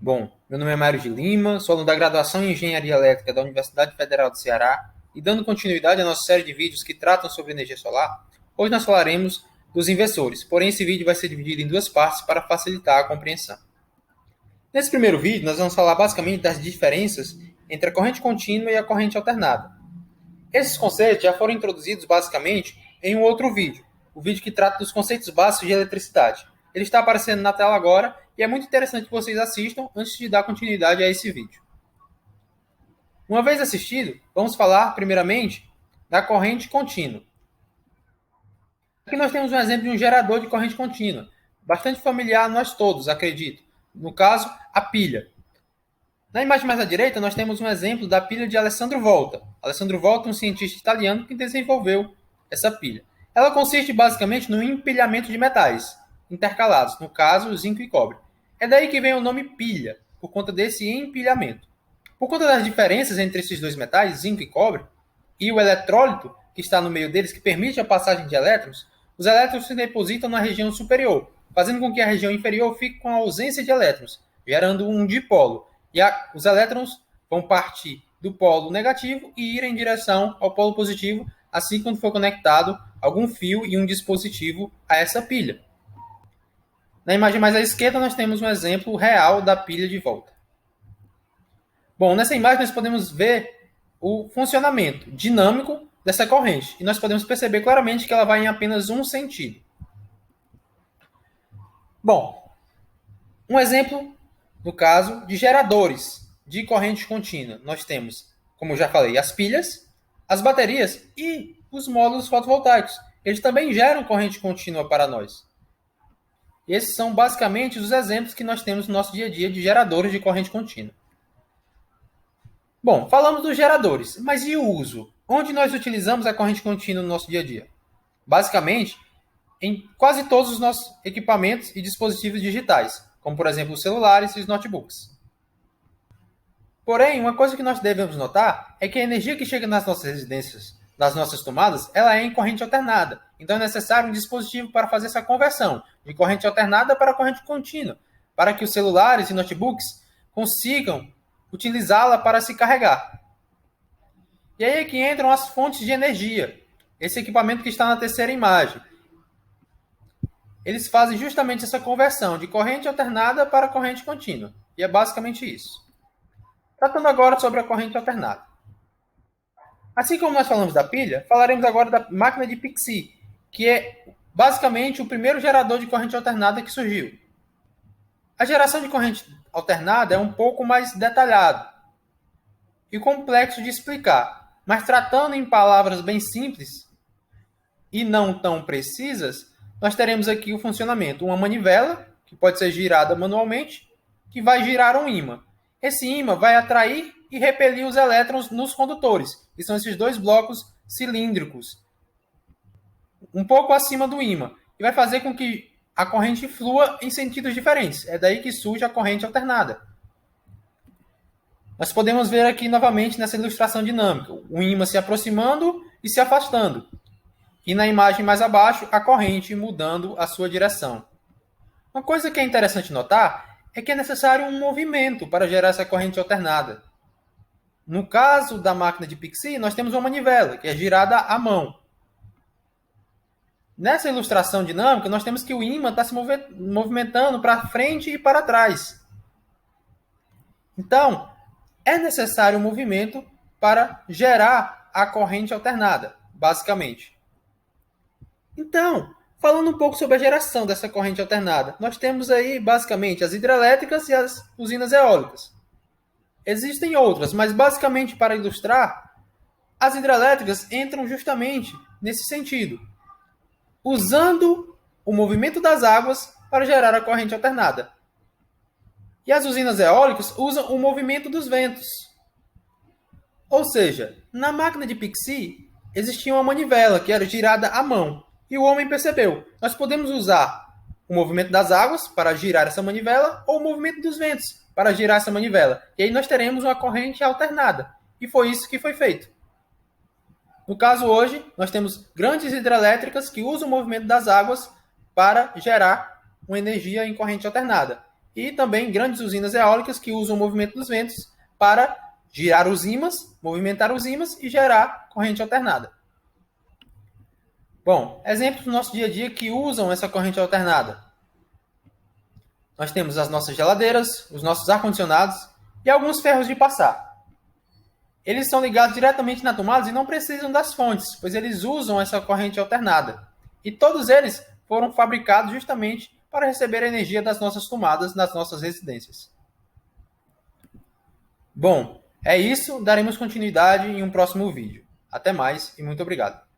Bom, meu nome é Mário de Lima, sou aluno da graduação em Engenharia Elétrica da Universidade Federal do Ceará e dando continuidade à nossa série de vídeos que tratam sobre energia solar, hoje nós falaremos dos inversores, porém esse vídeo vai ser dividido em duas partes para facilitar a compreensão. Nesse primeiro vídeo, nós vamos falar basicamente das diferenças entre a corrente contínua e a corrente alternada. Esses conceitos já foram introduzidos basicamente em um outro vídeo, o vídeo que trata dos conceitos básicos de eletricidade. Ele está aparecendo na tela agora e é muito interessante que vocês assistam antes de dar continuidade a esse vídeo. Uma vez assistido, vamos falar primeiramente da corrente contínua. Aqui nós temos um exemplo de um gerador de corrente contínua, bastante familiar a nós todos, acredito. No caso, a pilha. Na imagem mais à direita, nós temos um exemplo da pilha de Alessandro Volta. Alessandro Volta é um cientista italiano que desenvolveu essa pilha. Ela consiste basicamente no empilhamento de metais intercalados, no caso, zinco e cobre. É daí que vem o nome pilha, por conta desse empilhamento. Por conta das diferenças entre esses dois metais, zinco e cobre, e o eletrólito, que está no meio deles, que permite a passagem de elétrons, os elétrons se depositam na região superior, fazendo com que a região inferior fique com a ausência de elétrons, gerando um dipolo. E os elétrons vão partir do polo negativo e ir em direção ao polo positivo, assim quando for conectado algum fio e um dispositivo a essa pilha. Na imagem mais à esquerda, nós temos um exemplo real da pilha de volta. Bom, nessa imagem nós podemos ver o funcionamento dinâmico dessa corrente. E nós podemos perceber claramente que ela vai em apenas um sentido. Bom, um exemplo, no caso, de geradores de corrente contínua. Nós temos, como eu já falei, as pilhas, as baterias e os módulos fotovoltaicos. Eles também geram corrente contínua para nós. Esses são basicamente os exemplos que nós temos no nosso dia a dia de geradores de corrente contínua. Bom, falamos dos geradores, mas e o uso? Onde nós utilizamos a corrente contínua no nosso dia a dia? Basicamente, em quase todos os nossos equipamentos e dispositivos digitais, como por exemplo os celulares e os notebooks. Porém, uma coisa que nós devemos notar é que a energia que chega nas nossas residências, nas nossas tomadas, ela é em corrente alternada. Então é necessário um dispositivo para fazer essa conversão de corrente alternada para corrente contínua, para que os celulares e notebooks consigam utilizá-la para se carregar. E aí é que entram as fontes de energia. Esse equipamento que está na terceira imagem. Eles fazem justamente essa conversão de corrente alternada para corrente contínua. E é basicamente isso. Tratando agora sobre a corrente alternada. Assim como nós falamos da pilha, falaremos agora da máquina de Pixie, que é basicamente o primeiro gerador de corrente alternada que surgiu. A geração de corrente alternada é um pouco mais detalhado e complexo de explicar, mas tratando em palavras bem simples e não tão precisas, nós teremos aqui o funcionamento. Uma manivela, que pode ser girada manualmente, que vai girar um ímã. Esse ímã vai atrair e repelir os elétrons nos condutores, que são esses dois blocos cilíndricos, um pouco acima do ímã, e vai fazer com que a corrente flua em sentidos diferentes. É daí que surge a corrente alternada. Nós podemos ver aqui novamente nessa ilustração dinâmica, o ímã se aproximando e se afastando. E na imagem mais abaixo, a corrente mudando a sua direção. Uma coisa que é interessante notar é que é necessário um movimento para gerar essa corrente alternada. No caso da máquina de Pixie, nós temos uma manivela, que é girada à mão. Nessa ilustração dinâmica, nós temos que o ímã está se movimentando para frente e para trás. Então, é necessário um movimento para gerar a corrente alternada, basicamente. Então, falando um pouco sobre a geração dessa corrente alternada, nós temos aí, basicamente, as hidrelétricas e as usinas eólicas. Existem outras, mas basicamente, para ilustrar, as hidrelétricas entram justamente nesse sentido, usando o movimento das águas para gerar a corrente alternada. E as usinas eólicas usam o movimento dos ventos. Ou seja, na máquina de Pixie existia uma manivela que era girada à mão. E o homem percebeu, nós podemos usar o movimento das águas para girar essa manivela ou o movimento dos ventos para girar essa manivela. E aí nós teremos uma corrente alternada. E foi isso que foi feito. No caso hoje, nós temos grandes hidrelétricas que usam o movimento das águas para gerar uma energia em corrente alternada. e também grandes usinas eólicas que usam o movimento dos ventos para girar os ímãs, movimentar os ímãs e gerar corrente alternada. Bom, exemplos do nosso dia a dia que usam essa corrente alternada. Nós temos as nossas geladeiras, os nossos ar-condicionados e alguns ferros de passar. Eles são ligados diretamente na tomada e não precisam das fontes, pois eles usam essa corrente alternada. E todos eles foram fabricados justamente para receber a energia das nossas tomadas nas nossas residências. Bom, é isso. Daremos continuidade em um próximo vídeo. Até mais e muito obrigado.